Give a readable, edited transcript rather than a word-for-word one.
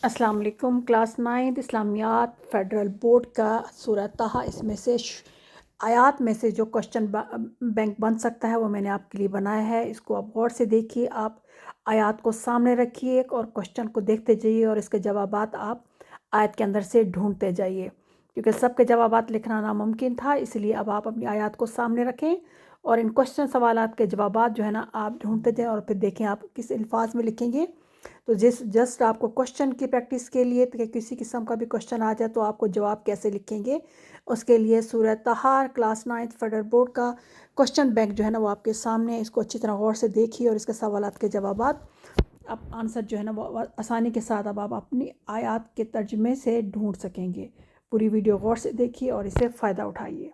अस्सलाम वालेकुम। Class 9 इस्लामियात federal board का सूरह ताहा, इसमें से आयात में से जो क्वेश्चन बैंक बन सकता है वो मैंने आपके लिए बनाया है। इसको आप गौर से देखिए, आप आयात को सामने रखिए और क्वेश्चन को देखते जाइए और इसके जवाबात आप आयत के अंदर से ढूंढते जाइए, क्योंकि सबके जवाबात लिखना नामुमकिन था। इसलिए अब आप अपनी आयात को सामने रखें और इन क्वेश्चन सवालात के जवाबात जो है ना आप ढूंढते जाएं और फिर देखें आप किस अल्फाज में लिखेंगे। तो जस्ट आपको क्वेश्चन की प्रैक्टिस के लिए कि किसी किस्म का भी क्वेश्चन आ जाए तो आपको जवाब कैसे लिखेंगे, उसके लिए सूरह ताहा क्लास 9 फेडरल बोर्ड का क्वेश्चन बैंक जो है ना वो आपके सामने है। इसको अच्छी तरह गौर से देखिए और इसके सवालात के जवाबात आप आंसर जो है ना वो आसानी के साथ अब आप अपनी आयात के तर्जमे से ढूंढ सकेंगे। पूरी वीडियो गौर से देखिए और इससे फ़ायदा उठाइए।